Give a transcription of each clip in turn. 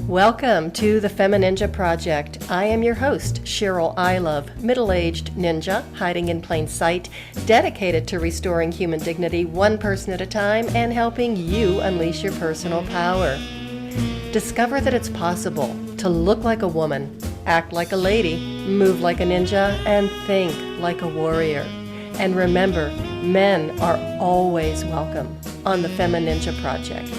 Welcome to the FemiNinja Project. I am your host, Cheryl I Love, middle-aged ninja hiding in plain sight, dedicated to restoring human dignity one person at a time and helping you unleash your personal power. Discover that it's possible to look like a woman, act like a lady, move like a ninja, and think like a warrior. And remember, men are always welcome on the FemiNinja Project.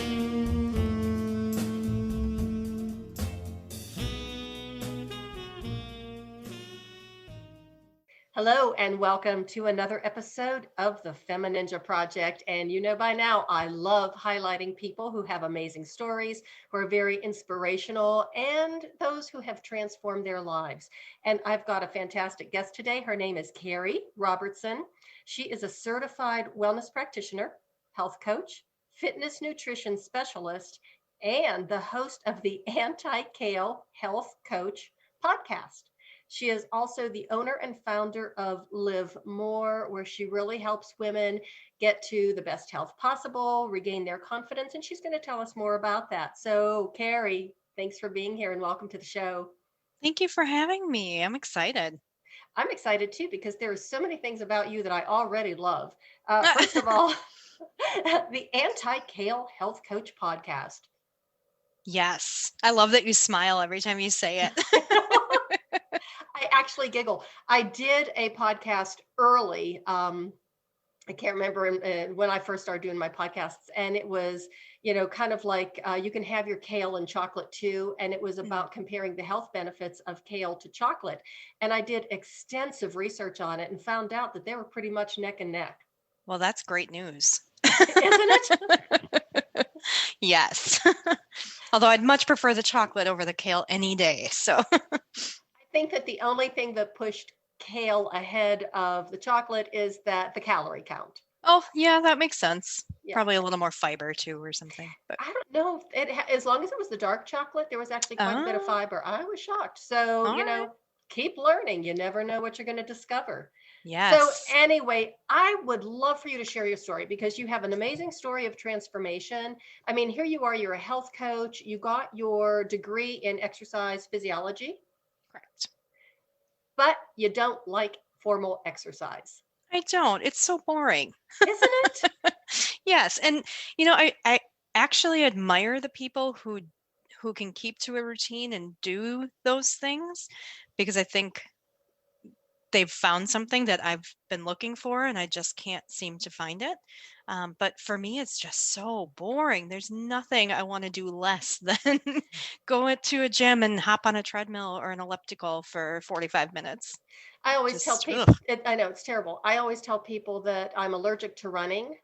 Hello and welcome to another episode of the FemiNinja Project. And you know by now, I love highlighting people who have amazing stories, who are very inspirational, and those who have transformed their lives. And I've got a fantastic guest today. Her name is Kerri Robertson. She is a certified wellness practitioner, health coach, fitness nutrition specialist, and the host of the Anti-Kale Health Coach podcast. She is also the owner and founder of Live More, where she really helps women get to the best health possible, regain their confidence, and she's going to tell us more about that. So, Kerri, thanks for being here and welcome to the show. Thank you for having me. I'm excited. I'm excited too because there are so many things about you that I already love. First of all, the Anti-Kale Health Coach podcast. Yes. I love that you smile every time you say it. I actually giggle. I did a podcast early. I can't remember when I first started doing my podcasts, and it was, kind of like you can have your kale and chocolate too. And it was about comparing the health benefits of kale to chocolate. And I did extensive research on it and found out that they were pretty much neck and neck. Well, that's great news. Isn't it? Yes. Although I'd much prefer the chocolate over the kale any day. So I think that the only thing that pushed kale ahead of the chocolate is that the calorie count. Oh, yeah, that makes sense. Yeah. Probably a little more fiber too or something. But I don't know. As long as it was the dark chocolate, there was actually quite a bit of fiber. I was shocked. So, right. keep learning. You never know what you're going to discover. Yes. So anyway, I would love for you to share your story because you have an amazing story of transformation. I mean, here you are, you're a health coach. You got your degree in exercise physiology. Correct. But you don't like formal exercise. I don't. It's so boring. Isn't it? Yes. And, I actually admire the people who can keep to a routine and do those things because I think they've found something that I've been looking for and I just can't seem to find it. But for me, it's just so boring. There's nothing I want to do less than go into a gym and hop on a treadmill or an elliptical for 45 minutes. I always tell people, I know it's terrible. I always tell people that I'm allergic to running.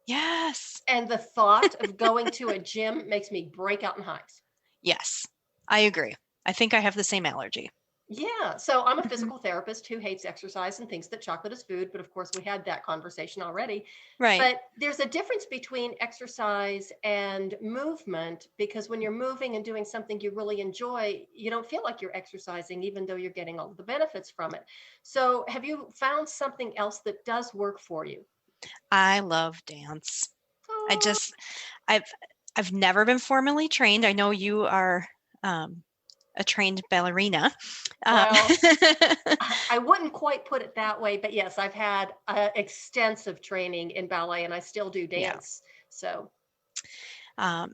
Yes. And the thought of going to a gym makes me break out in hives. Yes, I agree. I think I have the same allergy. Yeah. So I'm a physical therapist who hates exercise and thinks that chocolate is food. But of course, we had that conversation already. Right. But there's a difference between exercise and movement, because when you're moving and doing something you really enjoy, you don't feel like you're exercising, even though you're getting all the benefits from it. So have you found something else that does work for you? I love dance. Oh. I've never been formally trained. I know you are a trained ballerina. Well, I wouldn't quite put it that way, but yes, I've had extensive training in ballet and I still do dance. Yeah. So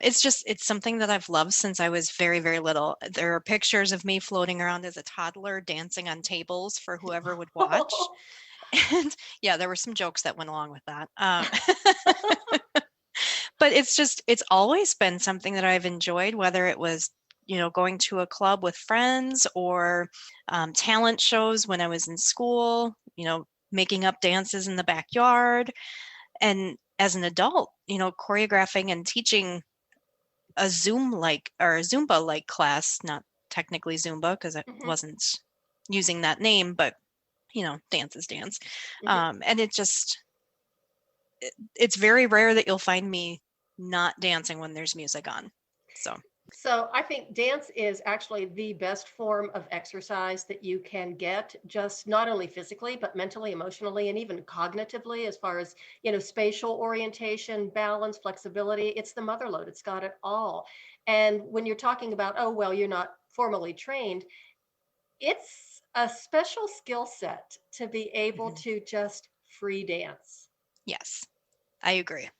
it's something that I've loved since I was very, very little. There are pictures of me floating around as a toddler dancing on tables for whoever would watch. And yeah, there were some jokes that went along with that. But it's always been something that I've enjoyed, whether it was, going to a club with friends or talent shows when I was in school, making up dances in the backyard. And as an adult, choreographing and teaching a Zumba-like class, not technically Zumba because I wasn't using that name, but dance is dance. And it's very rare that you'll find me not dancing when there's music on. So So I think dance is actually the best form of exercise that you can get, just not only physically, but mentally, emotionally, and even cognitively, as far as, spatial orientation, balance, flexibility. It's the mother lode. It's got it all. And when you're talking about, oh, well, you're not formally trained, it's a special skill set to be able Mhm. to just free dance Yes, I agree.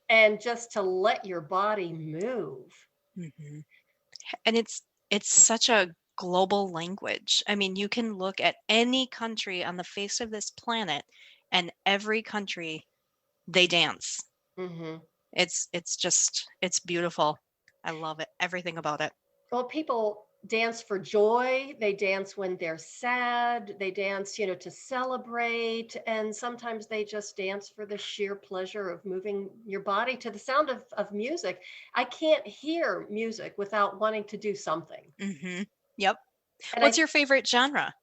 and just to let your body move. hmm And it's such a global language. I mean, you can look at any country on the face of this planet, and every country they dance. Hmm. It's beautiful. I love it. Everything about it. Well, people dance for joy. They dance when they're sad. They dance, to celebrate. And sometimes they just dance for the sheer pleasure of moving your body to the sound of music. I can't hear music without wanting to do something. Yep. And What's your favorite genre?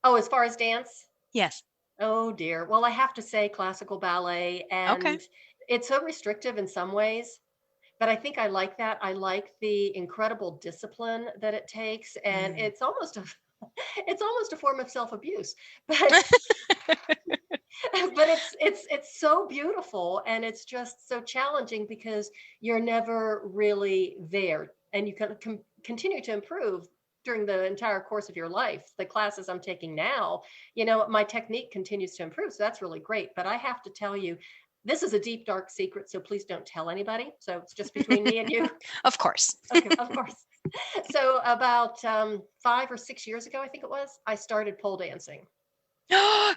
oh, as far as dance, Yes. oh dear. Well, I have to say classical ballet, Okay. and it's so restrictive in some ways. But I think I like that. I like the incredible discipline that it takes, and Mm. it's almost a form of self-abuse. But but it's so beautiful, and it's just so challenging because you're never really there, and you can continue to improve during the entire course of your life. The classes I'm taking now, my technique continues to improve, so that's really great. But I have to tell you, this is a deep dark secret, so please don't tell anybody. So it's just between me and you. Of course. Okay, of course. So about 5 or 6 years ago, I think it was, I started pole dancing.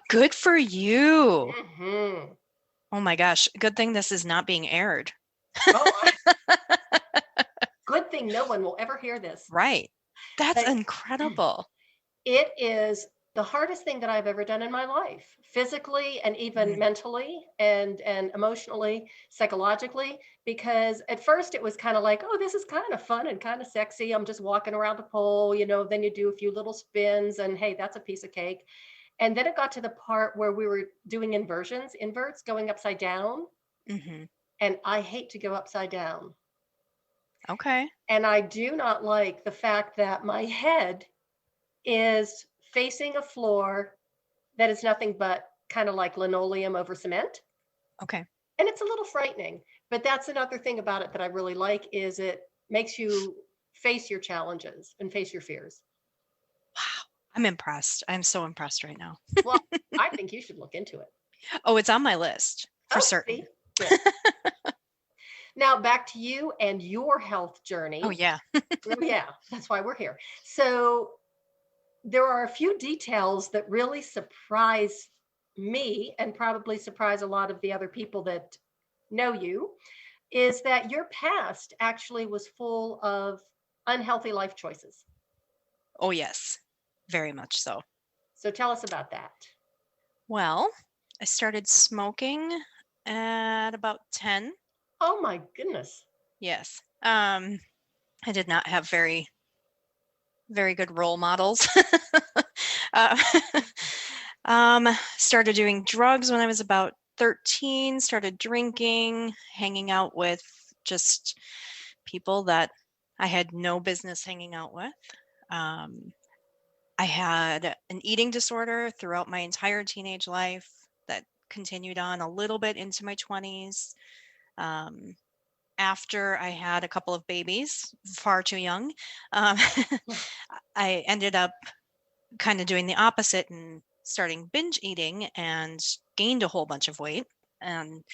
Good for you. Hmm. Oh my gosh. Good thing this is not being aired. Oh, good thing no one will ever hear this. Right. That's But incredible. it is the hardest thing that I've ever done in my life, physically and even Mm, mentally and emotionally, psychologically, because at first it was kind of like, oh, this is kind of fun and kind of sexy. I'm just walking around the pole, then you do a few little spins and hey, that's a piece of cake. And then it got to the part where we were doing inverts, going upside down. mhm. And I hate to go upside down. Okay. And I do not like the fact that my head is facing a floor that is nothing but kind of like linoleum over cement. Okay. And it's a little frightening. But that's another thing about it that I really like is it makes you face your challenges and face your fears. Wow. I'm impressed. I'm so impressed right now. Well, I think you should look into it. Oh, it's on my list for Oh, certain. see? Good. Now back to you and your health Oh, journey. yeah. Oh, yeah, that's why we're here. So there are a few details that really surprise me and probably surprise a lot of the other people that know you, is that your past actually was full of unhealthy life choices. Oh, yes. Very much so. So tell us about that. Well, I started smoking at about 10. Oh my goodness. Yes. I did not have very good role models. uh, started doing drugs when I was about 13, started drinking, hanging out with just people that I had no business hanging out with. Um, I had an eating disorder throughout my entire teenage life that continued on a little bit into my 20s. Um, After I had a couple of babies, far too young, um, I ended up kind of doing the opposite and starting binge eating and gained a whole bunch of weight and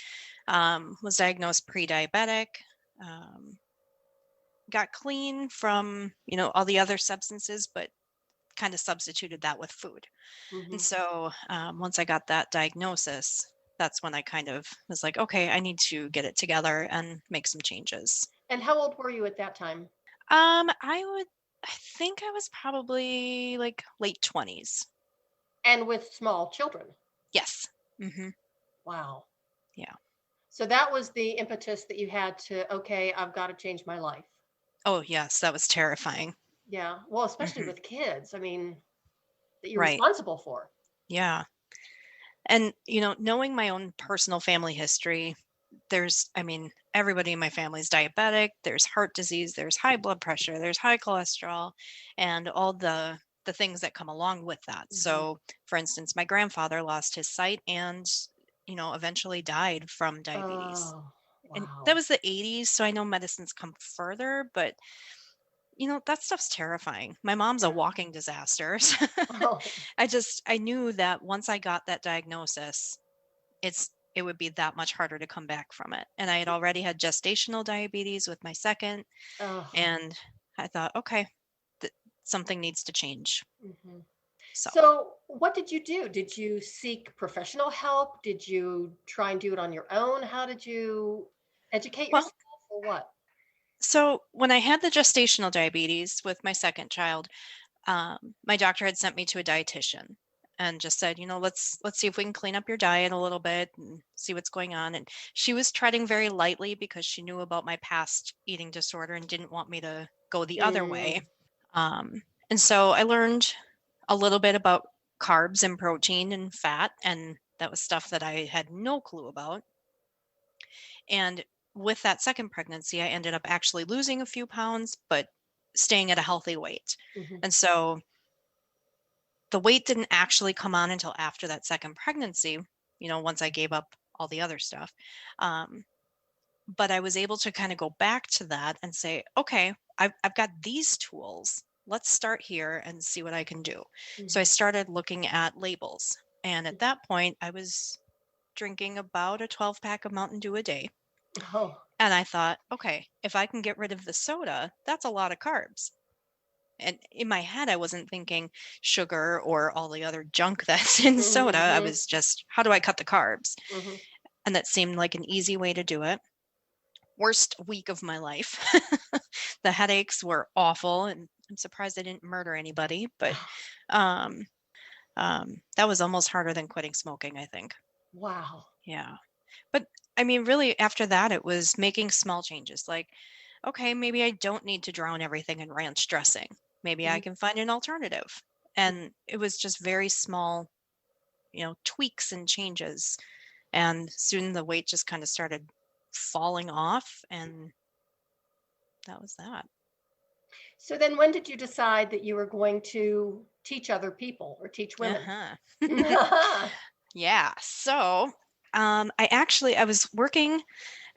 was diagnosed pre-diabetic. Um, got clean from all the other substances, but kind of substituted that with food. And Hmm. so once I got that diagnosis, that's when I kind of was like, okay, I need to get it together and make some changes. And how old were you at that time? I think I was probably like late 20s. And with small children. Yes. hmm Wow. Yeah. So that was the impetus that you had to, okay, I've got to change my life. Oh, yes, that was terrifying. Yeah. Well, especially hmm with kids. I mean, that you're Right. responsible for. Yeah. And, knowing my own personal family history, I mean, everybody in my family is diabetic. There's heart disease, there's high blood pressure, there's high cholesterol, and all the things that come along with that. Hmm. So, for instance, my grandfather lost his sight and, eventually died from diabetes. Oh, And that wow. was the 80s, so I know medicine's come further, but that stuff's terrifying. My mom's a Yeah. walking disaster. So Oh, I knew that once I got that diagnosis, it would be that much harder to come back from it. And I had already had gestational diabetes with my second, oh. and I thought, okay, th- something needs to change. Hmm. So, So, what did you do? Did you seek professional help? Did you try and do it on your own? How did you educate well, yourself or what? so when I had the gestational diabetes with my second child, my doctor had sent me to a dietitian and just said, let's see if we can clean up your diet a little bit and see what's going on. And she was treading very lightly because she knew about my past eating disorder and didn't want me to go the other way. Mm. And so I learned a little bit about carbs and protein and fat, and that was stuff that I had no clue about. And with that second pregnancy, I ended up actually losing a few pounds, but staying at a healthy weight. Hmm. And so the weight didn't actually come on until after that second pregnancy, once I gave up all the other stuff. Um, but I was able to kind of go back to that and say, okay, I've got these tools. Let's start here and see what I can do. So I Hmm. started looking at labels. And at that point, I was drinking about a 12 pack of Mountain Dew a day. Oh. And I thought, okay, if I can get rid of the soda, that's a lot of carbs. And in my head, I wasn't thinking sugar or all the other junk that's in soda. I Hmm. was just, how do I cut the carbs? Hmm. And that seemed like an easy way to do it. Worst week of my life. The headaches were awful, and I'm surprised I didn't murder anybody, but um, that was almost harder than quitting smoking, I think. Wow. Yeah. But I mean, really, after that, it was making small changes like, okay, maybe I don't need to drown everything in ranch dressing. Maybe I Hmm. can find an alternative. And it was just very small, tweaks and changes. And soon the weight just kind of started falling off. And that was that. So then when did you decide that you were going to teach other people or teach Uh women? huh. Hmm. Yeah. So I was working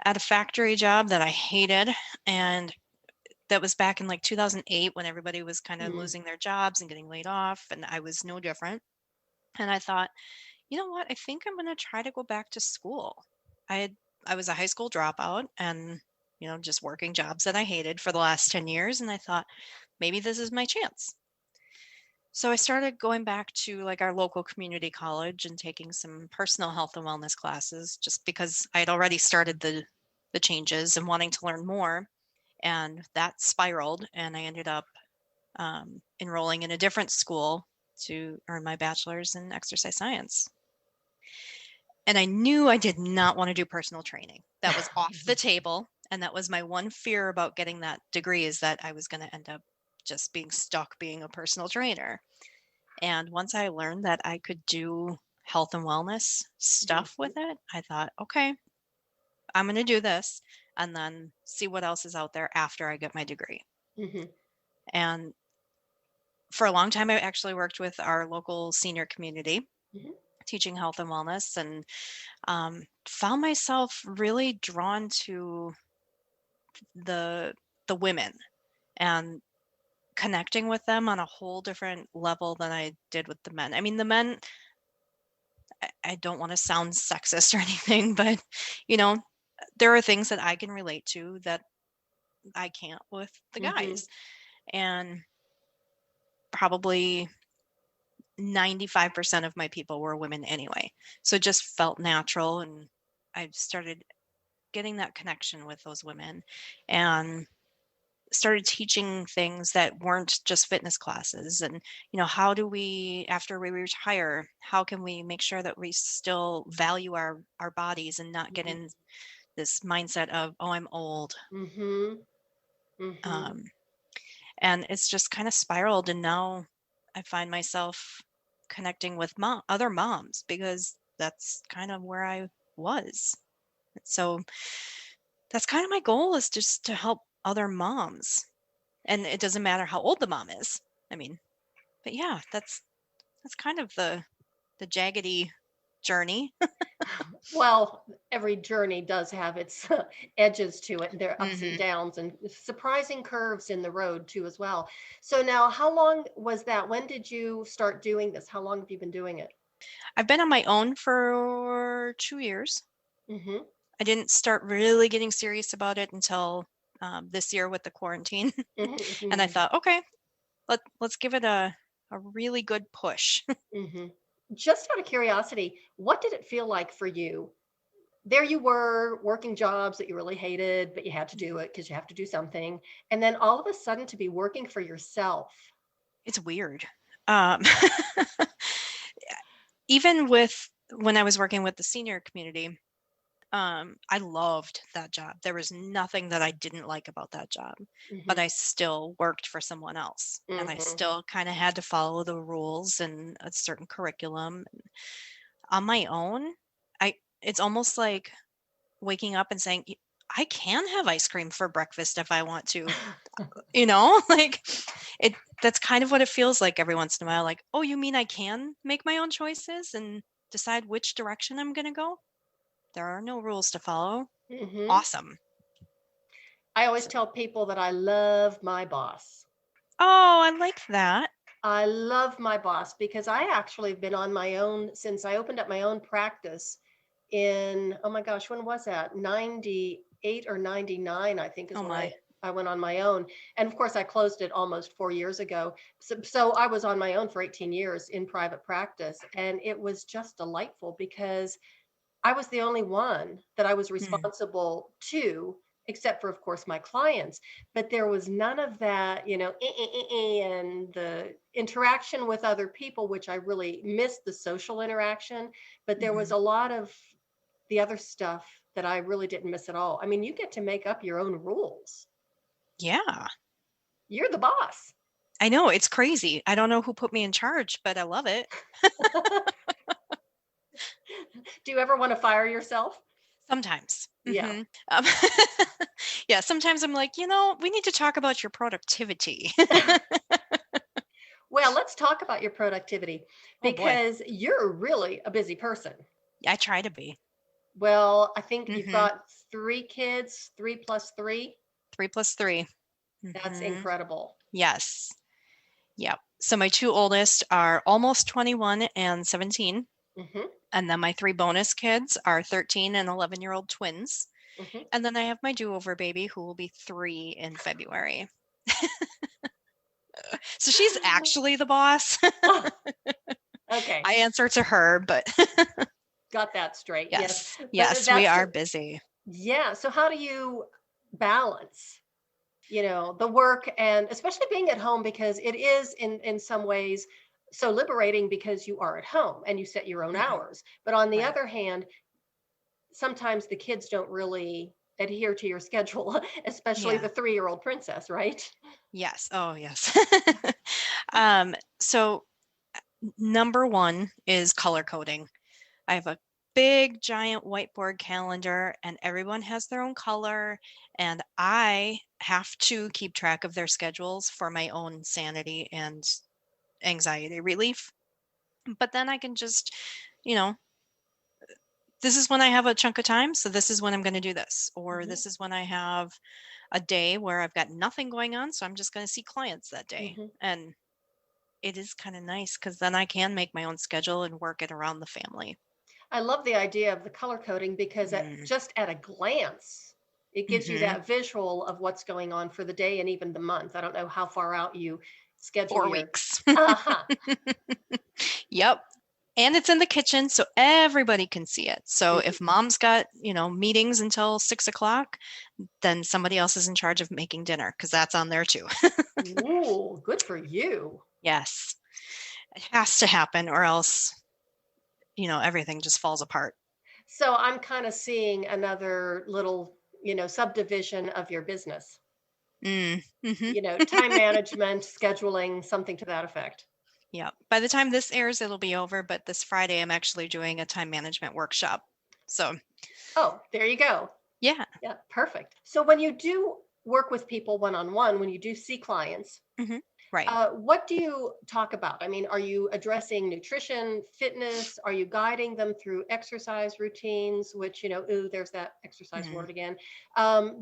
at a factory job that I hated. And that was back in like 2008 when everybody was kind of losing their jobs and getting laid off. And I was no different. And I thought, you know what? I think I'm going to try to go back to school. I had, I was a high school dropout and, just working jobs that I hated for the last 10 years. And I thought, maybe this is my chance. So I started going back to like our local community college and taking some personal health and wellness classes just because I had already started the changes and wanting to learn more. And that spiraled, and I ended up enrolling in a different school to earn my bachelor's in exercise science. And I knew I did not want to do personal training. That was off the table. And that was my one fear about getting that degree, is that I was going to end up just being stuck being a personal trainer. And once I learned that I could do health and wellness stuff with it, I thought, okay, I'm going to do this and then see what else is out there after I get my degree. Hmm. And for a long time, I actually worked with our local senior community, Hmm. teaching health and wellness, and found myself really drawn to the the women and connecting with them on a whole different level than I did with the men. I mean, the men, I don't want to sound sexist or anything, but you know, there are things that I can relate to that I can't with the Hmm. guys. And probably 95% of my people were women anyway. So it just felt natural. And I started getting that connection with those women and started teaching things that weren't just fitness classes. And how do we, after we retire, how can we make sure that we still value our bodies and not get in this mindset of, oh, I'm old. Hmm. Hmm. um, and it's just kind of spiraled, and now I find myself connecting with other moms because that's kind of where I was. So that's kind of my goal, is just to help other moms. And it doesn't matter how old the mom is. I mean, but yeah, that's kind of the jaggedy journey. Well, every journey does have its edges to it, and there are ups and Hmm. downs and surprising curves in the road too as well. So now, how long was that? When did you start doing this? How long have you been doing it? I've been on my own for 2 years. Mm-hmm. I didn't start really getting serious about it until this year with the quarantine. And I Mm-hmm. thought, okay, let's give it a really good push. Mm-hmm. Just out of curiosity, what did it feel like for you? There you were working jobs that you really hated, but you had to do it because you have to do something. And then all of a sudden to be working for yourself. It's weird. Um, even with when I was working with the senior community, I loved that job. There was nothing that I didn't like about that job, but Mm-hmm. I still worked for someone else, and I Mm-hmm. still kind of had to follow the rules and a certain curriculum. On my own, I it's almost like waking up and saying, I can have ice cream for breakfast if I want to, like it that's kind of what it feels like every once in a while. Like, oh, you mean I can make my own choices and decide which direction I'm going to go? There are no rules to follow. Mm-hmm. Awesome. I always So, tell people that I love my boss. oh, I like that. I love my boss because I actually have been on my own since I opened up my own practice in, oh my gosh, when was that? 98 or 99, I think is Oh when my. I went on my own. And of course, I closed it almost 4 years ago. So I was on my own for 18 years in private practice. And it was just delightful because I was the only one that I was Mm, responsible to, except for, of course, my clients. But there was none of that, and the interaction with other people, which I really missed the social interaction. But there was mhm. a lot of the other stuff that I really didn't miss at all. I mean, you get to make up your own rules. Yeah. You're the boss. I know, it's crazy. I don't know who put me in charge, but I love it. Do you ever want to fire yourself? Sometimes. Yeah. Um, yeah, sometimes I'm like, we need to talk about your productivity. Well, let's talk about your productivity Oh boy. because you're really a busy person. I try to be. Well, I think you've Mhm. got 3 kids, 3 plus 3. 3 plus 3. That's Mhm. incredible. Yes. Yep. So my 2 oldest are almost 21 and 17, Hmm. and then my 3 bonus kids are 13 and 11-year-old twins. Hmm. And then I have my do-over baby who will be 3 in February. So she's actually the boss. Oh, okay, I answer to her, but got that straight. Yes, yes. but Yes, we that's are busy. yeah. So how do you balance, the work and especially being at home because it is in some ways so liberating because you are at home and you set your own Mhm. hours. But on the Right. other hand, sometimes the kids don't really adhere to your schedule, especially Yeah. the 3-year-old princess, right? Yes. Oh, yes. So number one is color coding. I have a big giant whiteboard calendar and everyone has their own color, and I have to keep track of their schedules for my own sanity and anxiety relief. But then I can just, you know, this is when I have a chunk of time, so this is when I'm going to do this. Or Hmm. this is when I have a day where I've got nothing going on, so I'm just going to see clients that day. Hmm. And it is kind of nice because then I can make my own schedule and work it around the family. I love the idea of the color coding because Mm. just at a glance, it gives you Hmm. that visual of what's going on for the day and even the month. I don't know how far out you schedule four your. weeks. Uh-huh. Yep. And it's in the kitchen, so everybody can see it. So if Mhm. mom's got, meetings until 6 o'clock, then somebody else is in charge of making dinner because that's on there too. Ooh, good for you. Yes. It has to happen or else, everything just falls apart. So I'm kind of seeing another little, subdivision of your business. Mm. Hmm. Time management, scheduling, something to that effect. Yeah. By the time this airs, it'll be over, but this Friday I'm actually doing a time management workshop. So Oh, there you go. Yeah. Yeah, perfect. So when you do work with people one-on-one, when you do see clients, Hmm. Right. what do you talk about? I mean, are you addressing nutrition, fitness? Are you guiding them through exercise routines, which, ooh, there's that exercise Mhm. word again.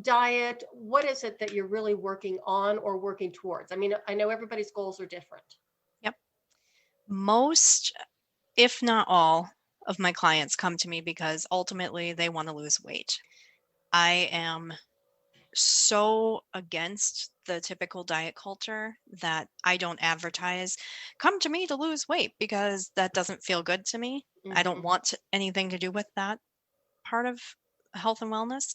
Diet. What is it that you're really working on or working towards? I mean, I know everybody's goals are different. Yep. Most, if not all, of my clients come to me because ultimately they want to lose weight. I am so against the typical diet culture that I don't advertise, come to me to lose weight, because that doesn't feel good to me. I don't Hmm. want anything to do with that part of health and wellness.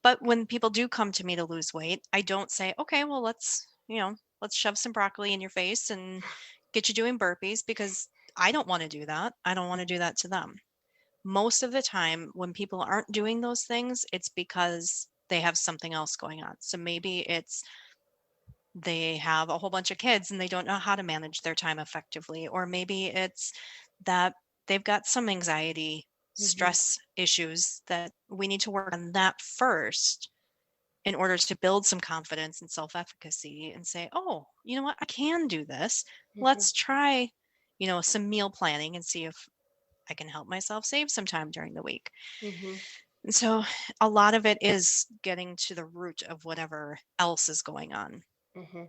But when people do come to me to lose weight, I don't say, okay, well, let's shove some broccoli in your face and get you doing burpees, because I don't want to do that. I don't want to do that to them. Most of the time, when people aren't doing those things, it's because they have something else going on. So maybe it's they have a whole bunch of kids and they don't know how to manage their time effectively, or maybe it's that they've got some anxiety, Hmm. stress issues that we need to work on that first in order to build some confidence and self-efficacy and say, oh, you know what, I can do this. Hmm. Let's try, some meal planning and see if I can help myself save some time during the week. Hmm. And so a lot of it is getting to the root of whatever else is going on. Hmm.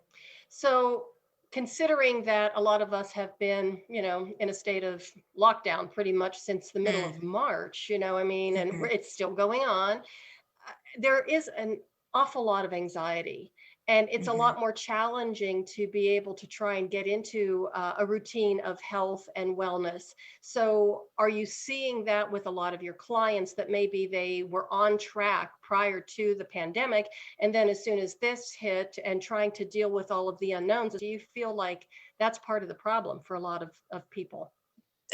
So, considering that a lot of us have been, in a state of lockdown pretty much since the middle Mm, of March, I mean, and mhm, it's still going on, there is an awful lot of anxiety. And it's a mhm. lot more challenging to be able to try and get into a routine of health and wellness. So, are you seeing that with a lot of your clients that maybe they were on track prior to the pandemic? And then, as soon as this hit and trying to deal with all of the unknowns, do you feel like that's part of the problem for a lot of people?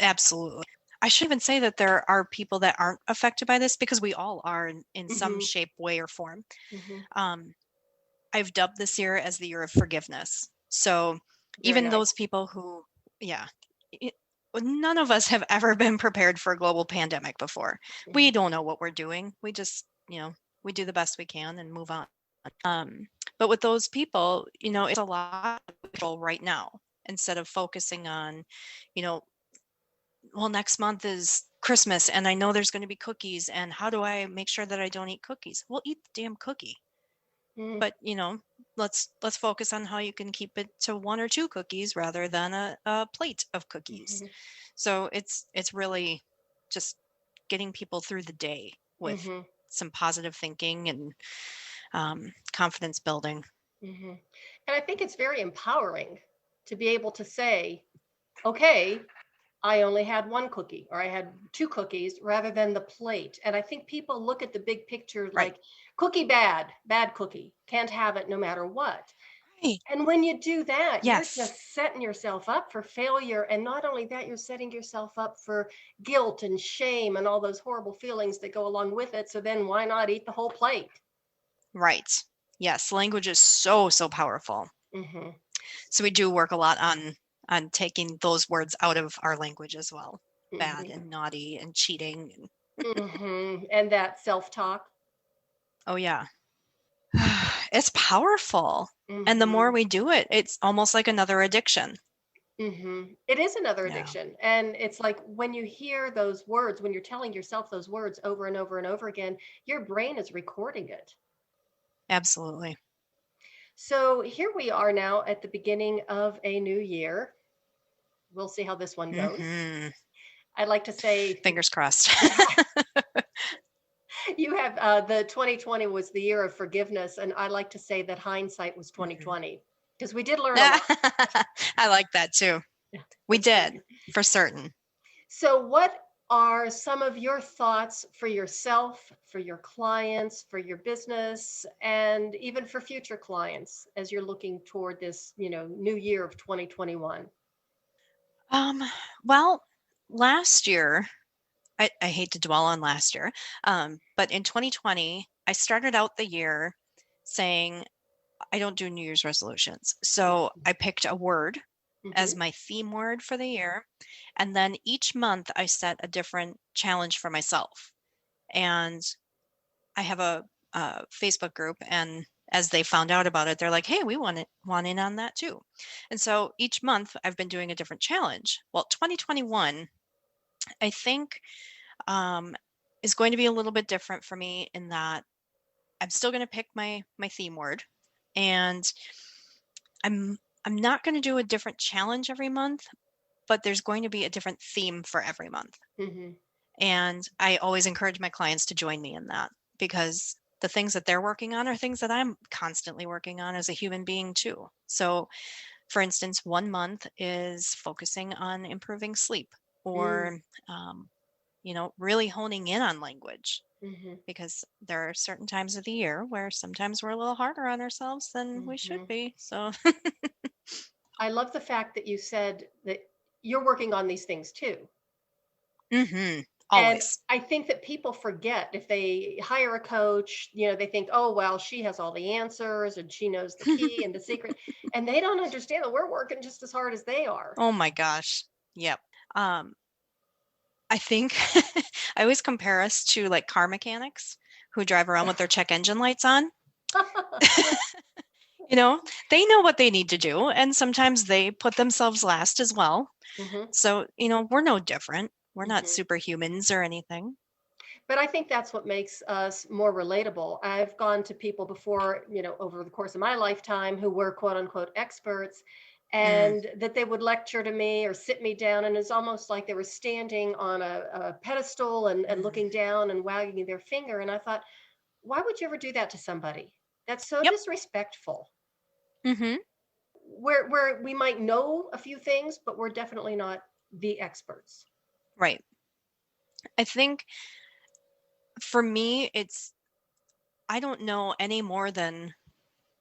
Absolutely. I should even say that there are people that aren't affected by this, because we all are in some Hmm. shape, way, or form. Hmm. Um, I've dubbed this year as the year of forgiveness. So Very even nice. those people who, yeah, it, none of us have ever been prepared for a global pandemic before. We Hmm. don't know what we're doing. We just, we do the best we can and move on. But with those people, it's a lot of control right now, instead of focusing on, you know, well, next month is Christmas and I know there's going to be cookies, and how do I make sure that I don't eat cookies? Well, eat the damn cookie. But, let's focus on how you can keep it to one or two cookies rather than a plate of cookies. Hmm. So it's really just getting people through the day with Hmm. some positive thinking and confidence building. Hmm. And I think it's very empowering to be able to say, okay, I only had one cookie or I had two cookies rather than the plate. And I think people look at the big picture Right. like cookie bad, bad cookie, can't have it no matter what. Right. And when you do that, you're Yes. just setting yourself up for failure. And not only that, you're setting yourself up for guilt and shame and all those horrible feelings that go along with it. So then why not eat the whole plate? Right. Yes. Language is so powerful. Hmm. So we do work a lot on taking those words out of our language as well. Bad Hmm. and naughty and cheating. And, And that self-talk. oh yeah. It's powerful. And the more Hmm. we do it, it's almost like another addiction. It is another Yeah, addiction. And it's like when you hear those words, when you're telling yourself those words over and over and over again, your brain is recording it. absolutely. So here we are now at the beginning of a new year. We'll see how this one goes. Hmm. I'd like to say Fingers crossed. you have the 2020 was the year of forgiveness. And I like to say that hindsight was Mhm. 2020 because we did learn a lot. I like that too. Yeah, We that's did, great. for certain. So, what are some of your thoughts for yourself, for your clients, for your business, and even for future clients as you're looking toward this, new year of 2021? Um, well, last year, I hate to dwell on last year, but in 2020, I started out the year saying I don't do New Year's resolutions. So I picked a word as Hmm. my theme word for the year. And then each month I set a different challenge for myself. And I have a Facebook group, and as they found out about it, they're like, hey, we want in on that too. And so each month I've been doing a different challenge. Well, 2021, I think, is going to be a little bit different for me in that I'm still going to pick my theme word, and I'm not going to do a different challenge every month, but there's going to be a different theme for every month. Mm-hmm. And I always encourage my clients to join me in that, because the things that they're working on are things that I'm constantly working on as a human being too. So, for instance, 1 month is focusing on improving sleep, or really honing in on language, Mm-hmm. because there are certain times of the year where sometimes we're a little harder on ourselves than we should Mm-hmm. be. So, I love the fact that you said that you're working on these things too. And always. I think that people forget if they hire a coach, they think, oh, well, she has all the answers and she knows the key and the secret. And they don't understand that we're working just as hard as they are. Oh my gosh. Yep. Um, I think I always compare us to like car mechanics who drive around with their check engine lights on. You know, they know what they need to do, and sometimes they put themselves last as well. Hmm. So, we're no different. We're not Hmm. superhumans or anything. But I think that's what makes us more relatable. I've gone to people before, over the course of my lifetime who were quote unquote experts, Mm, and that they would lecture to me or sit me down. And it's almost like they were standing on a pedestal and mm. looking down and wagging their finger. And I thought, why would you ever do that to somebody? That's so Yep. disrespectful. Hmm. Where we might know a few things, but we're definitely not the experts. Right. I think for me, I don't know any more than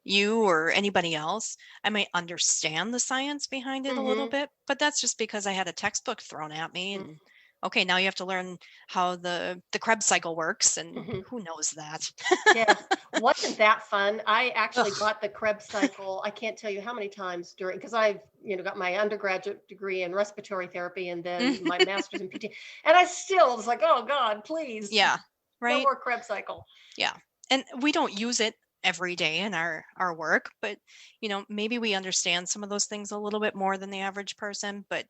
you or anybody else. I might understand the science behind it a little Hmm. bit, but that's just because I had a textbook thrown at me, and okay, now you have to learn how the Krebs cycle works, and Hmm. who knows that? Yes. Wasn't that fun? I actually Ugh. got the Krebs cycle. I can't tell you how many times during, because I've, got my undergraduate degree in respiratory therapy and then my master's in PT. And I still was like, oh God, please, Yeah, no right? more Krebs cycle. Yeah. And we don't use it every day in our work, but maybe we understand some of those things a little bit more than the average person, but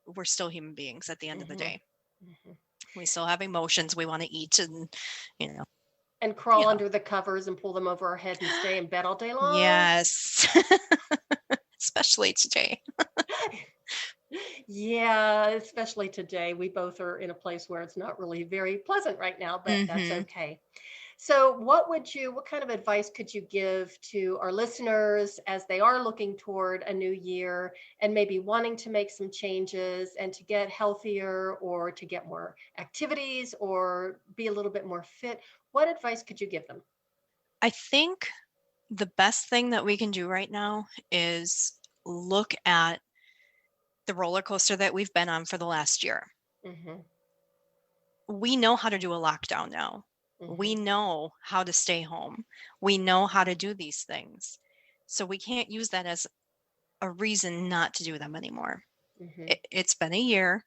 we're still human beings at the end of the Hmm. day. Hmm. We still have emotions we want to eat, and you know, And crawl yeah. under the covers and pull them over our head and stay in bed all day long. Yes. Especially today. Yeah, especially today. We both are in a place where it's not really very pleasant right now, but that's Mhm. okay. So, what kind of advice could you give to our listeners as they are looking toward a new year and maybe wanting to make some changes and to get healthier or to get more activities or be a little bit more fit? What advice could you give them? I think the best thing that we can do right now is look at the roller coaster that we've been on for the last year. Hmm. We know how to do a lockdown now. We Hmm. know how to stay home. We know how to do these things. So we can't use that as a reason not to do them anymore. Hmm. It's been a year.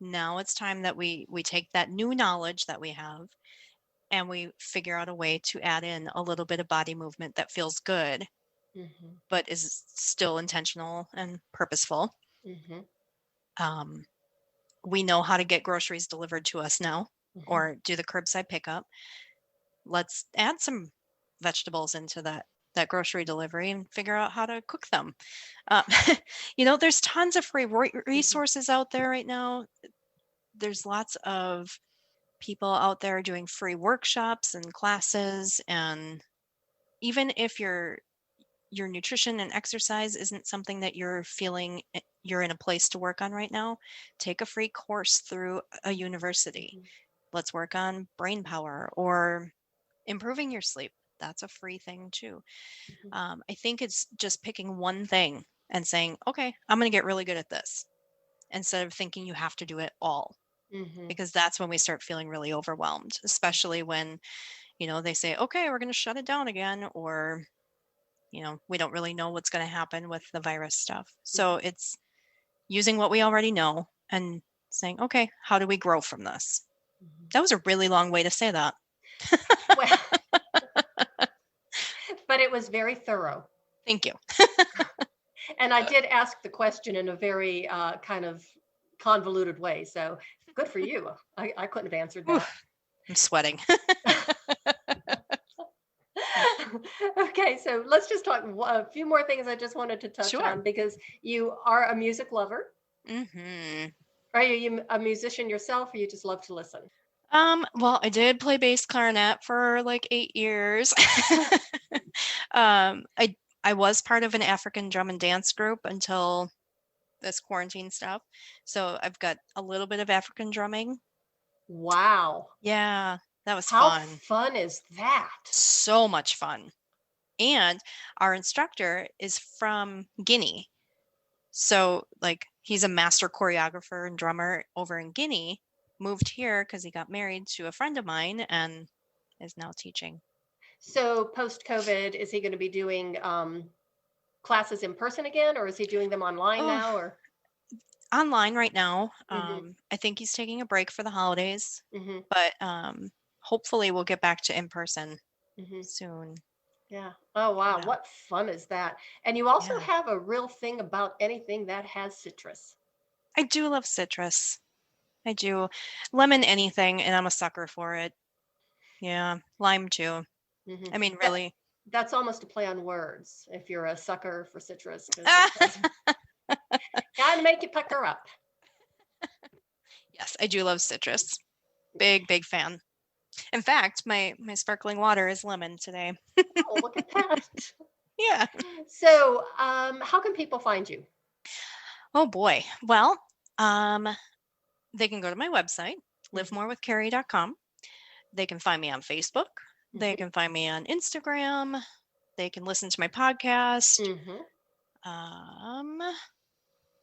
Now it's time that we take that new knowledge that we have, and we figure out a way to add in a little bit of body movement that feels good, Hmm. but is still intentional and purposeful. Hmm. Um, we know how to get groceries delivered to us now, Hmm. or do the curbside pickup. Let's add some vegetables into that grocery delivery and figure out how to cook them. Uh, there's tons of free Hmm. resources out there right now. There's lots of people out there doing free workshops and classes, and even if your nutrition and exercise isn't something that you're feeling you're in a place to work on right now, take a free course through a university. Let's work on brain power or improving your sleep. That's a free thing too. I think it's just picking one thing and saying, okay, I'm going to get really good at this, instead of thinking you have to do it all, Hmm. because that's when we start feeling really overwhelmed, especially when, they say, okay, we're going to shut it down again, or, we don't really know what's going to happen with the virus stuff. So Hmm. it's using what we already know and saying, okay, how do we grow from this? Mhm. That was a really long way to say that. Well, but it was very thorough. Thank you. And I did ask the question in a very kind of convoluted way. So good for you. I couldn't have answered that. Oof, I'm sweating. Okay, so let's just talk a few more things I just wanted to touch Sure. on because you are a music lover. Hmm. Are you a musician yourself or you just love to listen? Well, I did play bass clarinet for like 8 years. I was part of an African drum and dance group until this quarantine stuff. So I've got a little bit of African drumming. Wow. Yeah, that was How fun. fun is that? So much fun. And our instructor is from Guinea. So, like, he's a master choreographer and drummer over in Guinea, moved here because he got married to a friend of mine and is now teaching. So post COVID, is he going to be doing classes in person again, or is he doing them online Oh, now? Or online right now. hmm I think he's taking a break for the holidays, hmm but hopefully we'll get back to in person hmm soon. yeah. Oh wow, Yeah. what fun is that? And you also Yeah. have a real thing about anything that has citrus. I do love citrus. I do. Lemon anything, and I'm a sucker for it. Yeah. Lime too. hmm I mean, That really. that's almost a play on words. If you're a sucker for citrus, because it Ah! does kind of make you pucker up. Yes, I do love citrus. Big, big fan. In fact, my sparkling water is lemon today. Oh, look at that. Yeah. So, how can people find you? Oh boy. Well, um, they can go to my website, hmm livemorewithkerri.com. They can find me on Facebook. They hmm can find me on Instagram. They can listen to my podcast. hmm Um,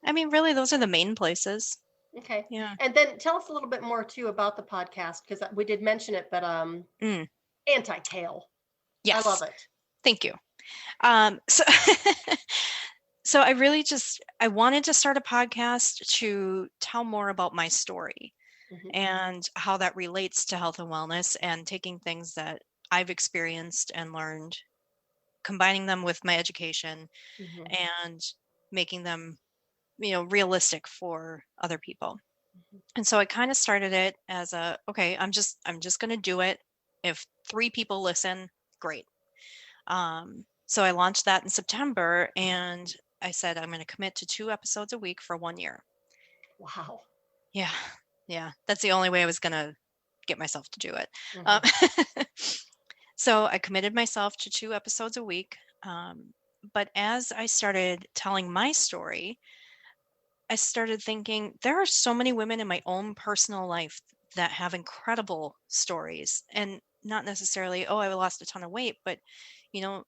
I mean, really, those are the main places. Okay. Yeah. And then tell us a little bit more too about the podcast because we did mention it, but Mm, Anti-Kale. I love yes. it. Thank you. So so I wanted to start a podcast to tell more about my story hmm and how that relates to health and wellness and taking things that I've experienced and learned, combining them with my education hmm and making them, realistic for other people. hmm And so I kind of started it as okay, I'm just going to do it. If 3 people listen, great. So I launched that in September and I said I'm going to commit to 2 episodes a week for 1 year. Wow. Yeah. Yeah. That's the only way I was going to get myself to do it. Um, hmm so I committed myself to 2 episodes a week. But as I started telling my story, I started thinking there are so many women in my own personal life that have incredible stories and not necessarily, oh, I lost a ton of weight, but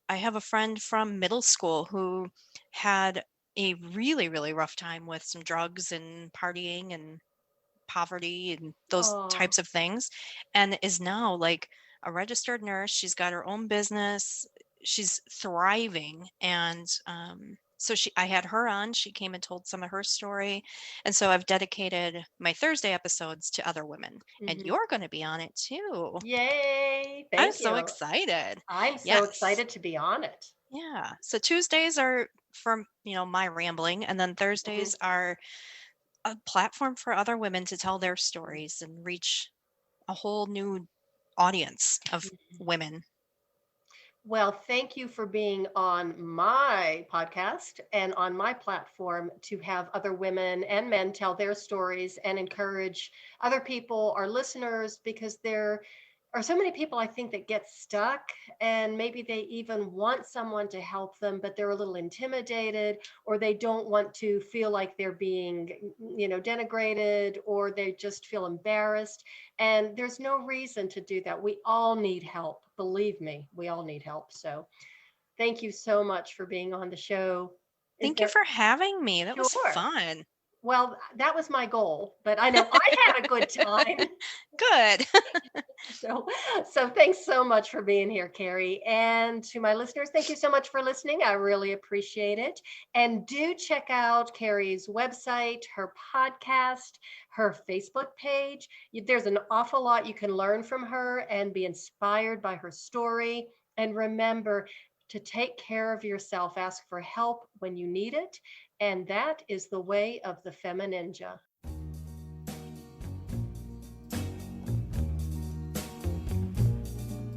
I have a friend from middle school who had a really, really rough time with some drugs and partying and poverty and those Oh, types of things and is now like a registered nurse. She's got her own business. She's thriving. And so I had her on. She came and told some of her story. And so I've dedicated my Thursday episodes to other women. And hmm you're going to be on it too. yay. I'm Thank so you. excited. I'm so Yes. excited to be on it. Yeah. So Tuesdays are for, my rambling. And then hmm Thursdays are a platform for other women to tell their stories and reach a whole new audience of women. Well, thank you for being on my podcast and on my platform to have other women and men tell their stories and encourage other people, our listeners, because there are so many people I think that get stuck and maybe they even want someone to help them, but they're a little intimidated or they don't want to feel like they're being, denigrated or they just feel embarrassed. And there's no reason to do that. We all need help. Believe me, we all need help. So thank you so much for being on the show. Is Thank you there for having me. That was sure? fun. Well, that was my goal, but I know I had a good time. Good. So thanks so much for being here, Kerri. And to my listeners, thank you so much for listening. I really appreciate it. And do check out Kerri's website, her podcast, her Facebook page. There's an awful lot you can learn from her and be inspired by her story. And remember to take care of yourself. Ask for help when you need it. And that is the way of the FemiNinja.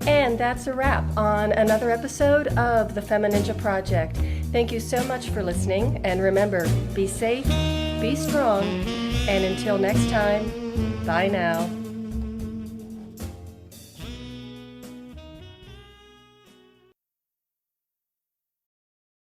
And that's a wrap on another episode of the FemiNinja Project. Thank you so much for listening. And remember, be safe, be strong, and until next time, bye now.